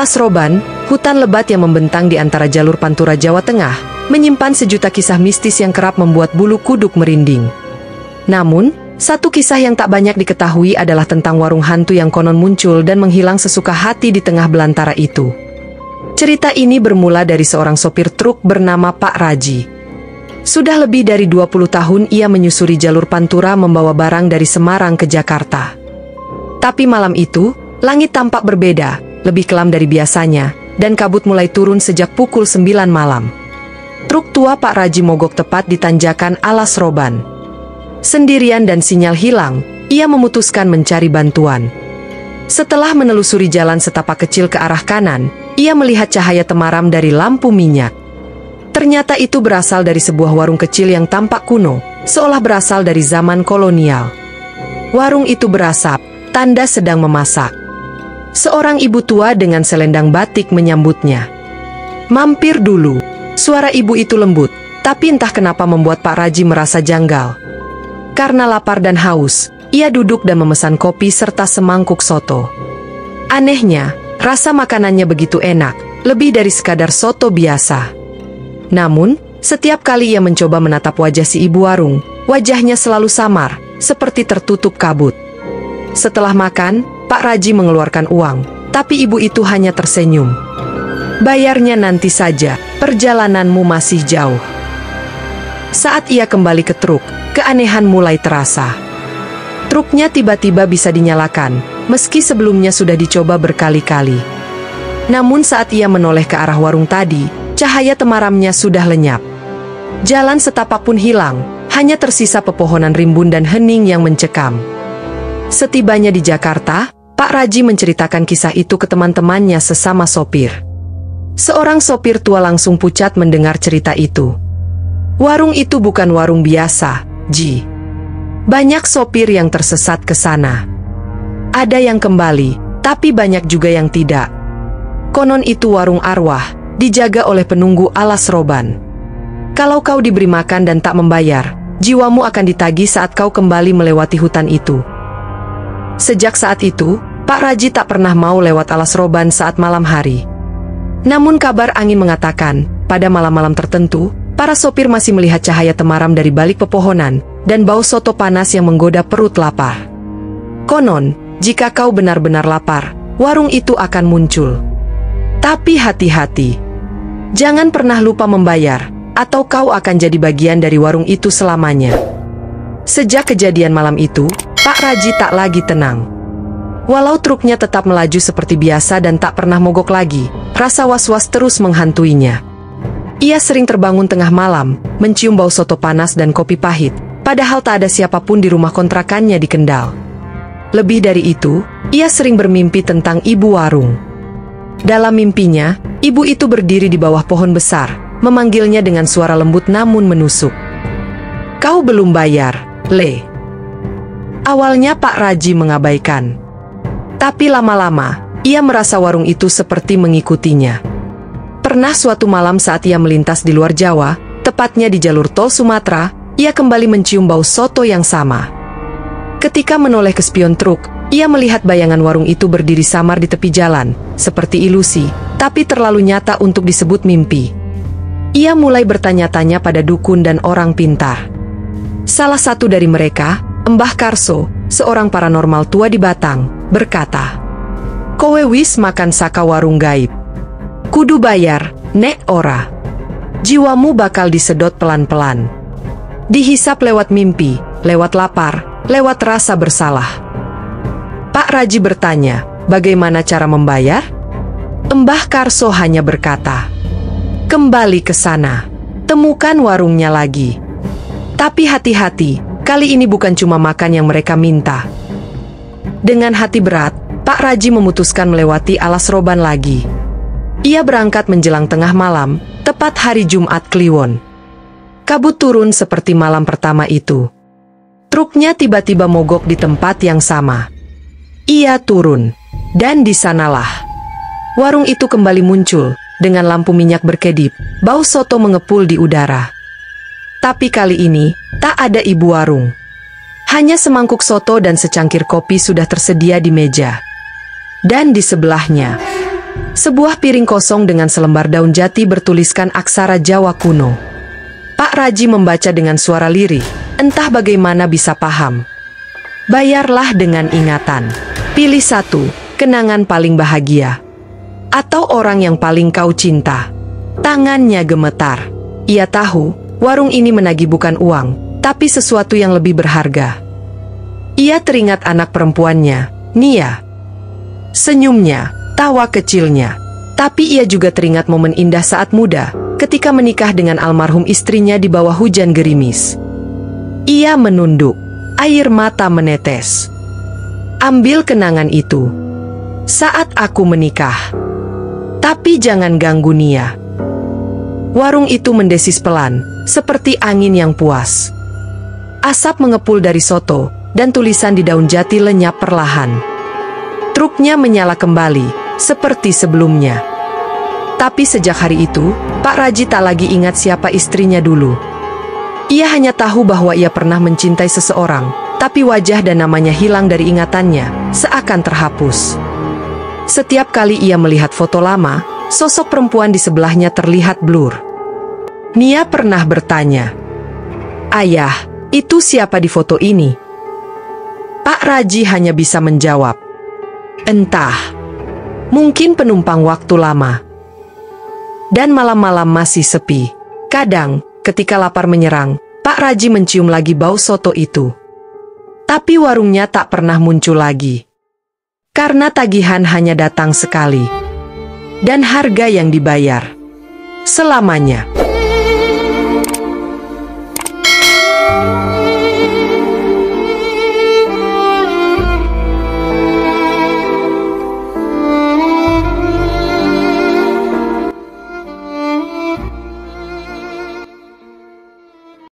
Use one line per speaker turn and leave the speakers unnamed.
Alas Roban, hutan lebat yang membentang di antara jalur Pantura Jawa Tengah, menyimpan sejuta kisah mistis yang kerap membuat bulu kuduk merinding. Namun, satu kisah yang tak banyak diketahui adalah tentang warung hantu yang konon muncul dan menghilang sesuka hati di tengah belantara itu. Cerita ini bermula dari seorang sopir truk bernama Pak Raji. Sudah lebih dari 20 tahun ia menyusuri jalur Pantura membawa barang dari Semarang ke Jakarta. Tapi malam itu, langit tampak berbeda, lebih kelam dari biasanya, dan kabut mulai turun sejak pukul 9 malam. Truk tua Pak Raji mogok tepat di tanjakan Alas Roban. Sendirian dan sinyal hilang, ia memutuskan mencari bantuan. Setelah menelusuri jalan setapak kecil ke arah kanan, ia melihat cahaya temaram dari lampu minyak. Ternyata itu berasal dari sebuah warung kecil yang tampak kuno, seolah berasal dari zaman kolonial. Warung itu berasap, tanda sedang memasak. Seorang ibu tua dengan selendang batik menyambutnya. "Mampir dulu." Suara ibu itu lembut, tapi entah kenapa membuat Pak Raji merasa janggal. Karena lapar dan haus, ia duduk dan memesan kopi serta semangkuk soto. Anehnya, rasa makanannya begitu enak, lebih dari sekadar soto biasa. Namun, setiap kali ia mencoba menatap wajah si ibu warung, wajahnya selalu samar, seperti tertutup kabut. Setelah makan, Pak Raji mengeluarkan uang, tapi ibu itu hanya tersenyum. "Bayarnya nanti saja, perjalananmu masih jauh." Saat ia kembali ke truk, keanehan mulai terasa. Truknya tiba-tiba bisa dinyalakan, meski sebelumnya sudah dicoba berkali-kali. Namun saat ia menoleh ke arah warung tadi, cahaya temaramnya sudah lenyap. Jalan setapak pun hilang, hanya tersisa pepohonan rimbun dan hening yang mencekam. Setibanya di Jakarta, Pak Raji menceritakan kisah itu ke teman-temannya sesama sopir. Seorang sopir tua langsung pucat mendengar cerita itu. "Warung itu bukan warung biasa, Ji. Banyak sopir yang tersesat ke sana. Ada yang kembali, tapi banyak juga yang tidak. Konon itu warung arwah, dijaga oleh penunggu Alas Roban. Kalau kau diberi makan dan tak membayar, jiwamu akan ditagih saat kau kembali melewati hutan itu." Sejak saat itu, Pak Raji tak pernah mau lewat Alas Roban saat malam hari. Namun kabar angin mengatakan, pada malam-malam tertentu, para sopir masih melihat cahaya temaram dari balik pepohonan, dan bau soto panas yang menggoda perut lapar. Konon, jika kau benar-benar lapar, warung itu akan muncul. Tapi hati-hati. Jangan pernah lupa membayar, atau kau akan jadi bagian dari warung itu selamanya. Sejak kejadian malam itu, Pak Raji tak lagi tenang. Walau truknya tetap melaju seperti biasa dan tak pernah mogok lagi, rasa was-was terus menghantuinya. Ia sering terbangun tengah malam, mencium bau soto panas dan kopi pahit, padahal tak ada siapapun di rumah kontrakannya di Kendal. Lebih dari itu, ia sering bermimpi tentang ibu warung. Dalam mimpinya, ibu itu berdiri di bawah pohon besar, memanggilnya dengan suara lembut namun menusuk. "Kau belum bayar, Le." Awalnya Pak Raji mengabaikan. Tapi lama-lama, ia merasa warung itu seperti mengikutinya. Pernah suatu malam saat ia melintas di luar Jawa, tepatnya di jalur tol Sumatera, ia kembali mencium bau soto yang sama. Ketika menoleh ke spion truk, ia melihat bayangan warung itu berdiri samar di tepi jalan, seperti ilusi, tapi terlalu nyata untuk disebut mimpi. Ia mulai bertanya-tanya pada dukun dan orang pintar. Salah satu dari mereka, Mbah Karso, seorang paranormal tua di Batang, berkata, "Kowe wis makan saka warung gaib. Kudu bayar, nek ora. Jiwamu bakal disedot pelan-pelan. Dihisap lewat mimpi, lewat lapar, lewat rasa bersalah." Pak Raji bertanya, bagaimana cara membayar? Mbah Karso hanya berkata, "Kembali ke sana, temukan warungnya lagi. Tapi hati-hati, kali ini bukan cuma makan yang mereka minta." Dengan hati berat, Pak Raji memutuskan melewati Alas Roban lagi. Ia berangkat menjelang tengah malam, tepat hari Jumat Kliwon. Kabut turun seperti malam pertama itu. Truknya tiba-tiba mogok di tempat yang sama. Ia turun, dan di sanalah warung itu kembali muncul, dengan lampu minyak berkedip, bau soto mengepul di udara. Tapi kali ini, tak ada ibu warung. Hanya semangkuk soto dan secangkir kopi sudah tersedia di meja. Dan di sebelahnya, Sebuah piring kosong dengan selembar daun jati bertuliskan aksara Jawa kuno. Pak Raji membaca dengan suara lirih, entah bagaimana bisa paham. Bayarlah dengan ingatan. Pilih satu, kenangan paling bahagia. Atau orang yang paling kau cinta. Tangannya gemetar. Ia tahu, warung ini menagih bukan uang, tapi sesuatu yang lebih berharga. Ia teringat anak perempuannya, Nia. Senyumnya, tawa kecilnya. Tapi ia juga teringat momen indah saat muda, ketika menikah dengan almarhum istrinya di bawah hujan gerimis. Ia menunduk, air mata menetes. Ambil kenangan itu. Saat aku menikah. Tapi jangan ganggu Nia. Warung itu mendesis pelan, seperti angin yang puas. Asap mengepul dari soto, dan tulisan di daun jati lenyap perlahan. Truknya menyala kembali, seperti sebelumnya. Tapi sejak hari itu, Pak Raji tak lagi ingat siapa istrinya dulu. Ia hanya tahu bahwa ia pernah mencintai seseorang, tapi wajah dan namanya hilang dari ingatannya, seakan terhapus. Setiap kali ia melihat foto lama, sosok perempuan di sebelahnya terlihat blur. Nia pernah bertanya, "Ayah, itu siapa di foto ini?" Pak Raji hanya bisa menjawab, "Entah, mungkin penumpang waktu lama." Dan malam-malam masih sepi. Kadang, ketika lapar menyerang, Pak Raji mencium lagi bau soto itu. Tapi warungnya tak pernah muncul lagi. Karena tagihan hanya datang sekali. Dan harga yang dibayar selamanya.